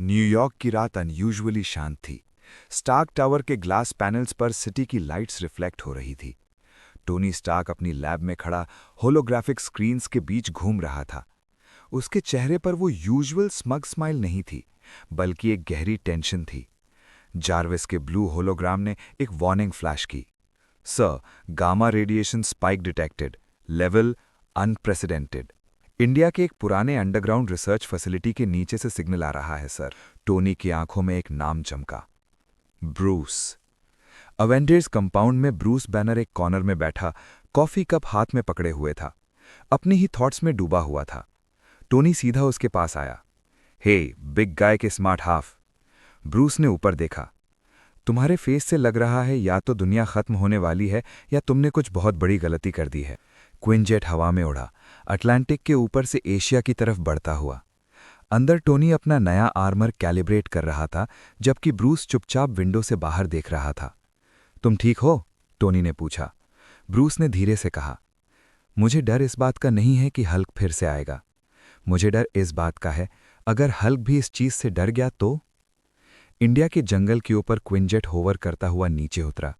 New York की रात unusually शांत थी। स्टार्क टावर के ग्लास पैनल्स पर सिटी की लाइट्स रिफ्लेक्ट हो रही थी। टोनी स्टार्क अपनी लैब में खड़ा होलोग्राफिक स्क्रीन्स के बीच घूम रहा था। उसके चेहरे पर वो यूजुअल स्मग स्माइल नहीं थी, बल्कि एक गहरी टेंशन थी। जार्विस के ब्लू होलोग्राम ने एक वार्निंग फ्लैश की। Sir, gamma radiation spike detected, level unprecedented. India के एक पुराने अंडरग्राउंड रिसर्च फैसिलिटी के नीचे से सिग्नल आ रहा है सर। टोनी की आंखों में एक नाम चमका, ब्रूस। अवेंजर्स कंपाउंड में ब्रूस बैनर एक कॉर्नर में बैठा, कॉफी कप हाथ में पकड़े हुए था। अपनी ही थॉट्स में डूबा हुआ था। टोनी सीधा उसके पास आया। हे, बिग गाय के स्मार्ट हाफ। ब्रूस ने ऊपर देखा। तुम्हारे फेस से लग रहा है या तो दुनिया खत्म होने वाली है या तुमने कुछ बहुत बड़ी गलती कर दी है। क्विंजेट हवा में उड़ा, अटलांटिक के ऊपर से एशिया की तरफ बढ़ता हुआ। अंदर टोनी अपना नया आर्मर कैलिब्रेट कर रहा था, जबकि ब्रूस चुपचाप विंडो से बाहर देख रहा था। तुम ठीक हो? टोनी ने पूछा। ब्रूस ने धीरे से कहा, मुझे डर इस बात का नहीं है कि हल्क फिर से आएगा। मुझे डर इस बात का है, अगर हल्क भी इस चीज से डर गया तो। इंडिया के जंगल के ऊपर क्विंजेट होवर करता हुआ नीचे उतरा।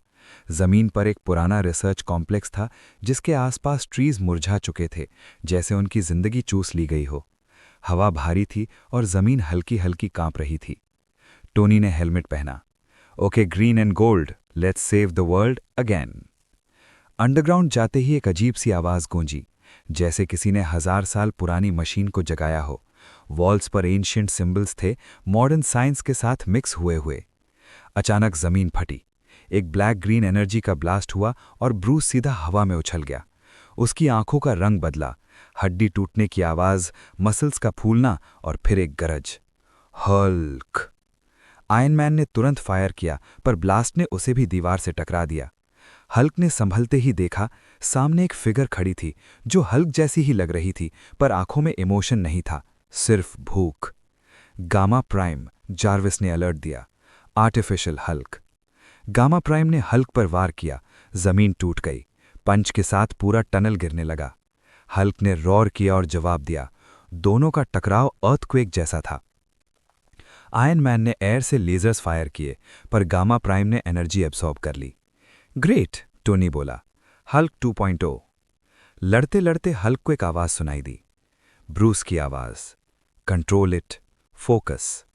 जमीन पर एक पुराना रिसर्च कॉम्प्लेक्स था, जिसके आसपास ट्रीज मुरझा चुके थे, जैसे उनकी जिंदगी चूस ली गई हो। हवा भारी थी और जमीन हल्की हल्की कांप रही थी। टोनी ने हेलमेट पहना। Okay, green and gold, let's save the world again. Underground जाते ही एक अजीब सी आवाज गूंजी, जैसे किसी ने 1000 साल पुरानी मशीन को जगाया हो। वॉल्स पर एंशिएंट सिंबल्स थे, मॉडर्न साइंस के साथ मिक्स हुए हुए। अचानक जमीन फटी। एक ब्लैक ग्रीन एनर्जी का ब्लास्ट हुआ और ब्रूस सीधा हवा में उछल गया। उसकी आंखों का रंग बदला, हड्डी टूटने की आवाज, मसल्स का फूलना और फिर एक गरज, हल्क। आयरन मैन ने तुरंत फायर किया, पर ब्लास्ट ने उसे भी दीवार से टकरा दिया। हल्क ने संभलते ही देखा, सामने एक फिगर खड़ी थी जो हल्क जैसी ही लग रही थी, पर आंखों में इमोशन नहीं था, सिर्फ भूख। गामा प्राइम, जार्विस ने अलर्ट दिया। Artificial Hulk. गामा प्राइम ने हल्क पर वार किया। जमीन टूट गई। पंच के साथ पूरा टनल गिरने लगा। हल्क ने रॉर किया और जवाब दिया। दोनों का टकराव अर्थक्वेक जैसा था। आयरन मैन ने एयर से लेजर्स फायर किए, पर गामा प्राइम ने एनर्जी एब्सॉर्ब कर ली। ग्रेट, टोनी बोला। हल्क 2.0। लड़ते लड़ते हल्क को एक आवाज सुनाई दी। ब्रूस की आवाज, कंट्रोल इट, फोकस।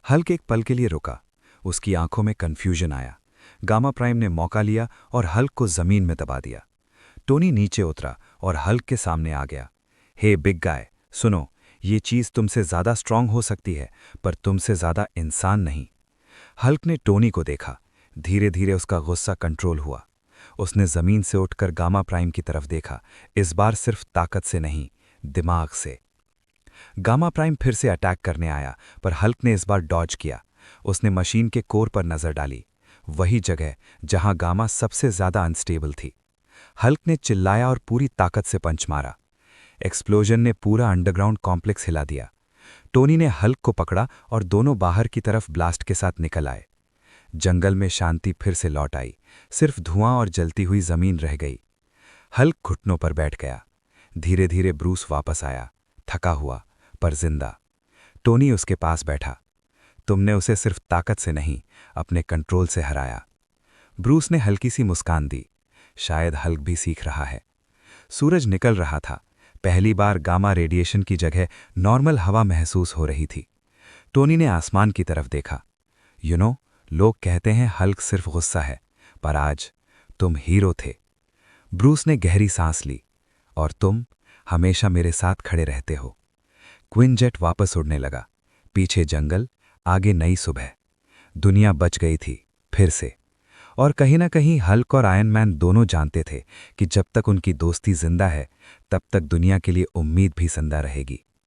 हल्क एक पल के लिए रुका। उसकी आंखों में कंफ्यूजन आया। गामा प्राइम ने मौका लिया और हल्क को जमीन में दबा दिया। टोनी नीचे उतरा और हल्क के सामने आ गया। हे बिग गाय, सुनो, ये चीज तुमसे ज्यादा स्ट्रांग हो सकती है, पर तुमसे ज्यादा इंसान नहीं। हल्क ने टोनी को देखा। धीरे धीरे उसका गुस्सा कंट्रोल हुआ। उसने जमीन से उठकर गामा प्राइम की तरफ देखा, इस बार सिर्फ ताकत से नहीं, दिमाग से। गामा प्राइम फिर से अटैक करने आया, पर हल्क ने इस बार डॉज किया। उसने मशीन के कोर पर नजर डाली, वही जगह जहां गामा सबसे ज्यादा अनस्टेबल थी। हल्क ने चिल्लाया और पूरी ताकत से पंच मारा। एक्सप्लोजन ने पूरा अंडरग्राउंड कॉम्प्लेक्स हिला दिया। टोनी ने हल्क को पकड़ा और दोनों बाहर की तरफ ब्लास्ट के साथ निकल आए। जंगल में शांति फिर से लौट आई, सिर्फ धुआं और जलती हुई जमीन रह गई। हल्क घुटनों पर बैठ गया। धीरे धीरे ब्रूस वापस आया, थका हुआ पर जिंदा। टोनी उसके पास बैठा। तुमने उसे सिर्फ ताकत से नहीं, अपने कंट्रोल से हराया। ब्रूस ने हल्की सी मुस्कान दी। शायद हल्क भी सीख रहा है। सूरज निकल रहा था। पहली बार गामा रेडिएशन की जगह नॉर्मल हवा महसूस हो रही थी। टोनी ने आसमान की तरफ देखा। लोग कहते हैं हल्क सिर्फ गुस्सा है, पर आज तुम हीरो थे। ब्रूस ने गहरी सांस ली। और तुम हमेशा मेरे साथ खड़े रहते हो। क्विंजेट वापस उड़ने लगा। पीछे जंगल, आगे नई सुबह। दुनिया बच गई थी फिर से। और कहीं ना कहीं हल्क और आयरन मैन दोनों जानते थे कि जब तक उनकी दोस्ती जिंदा है, तब तक दुनिया के लिए उम्मीद भी जिंदा रहेगी।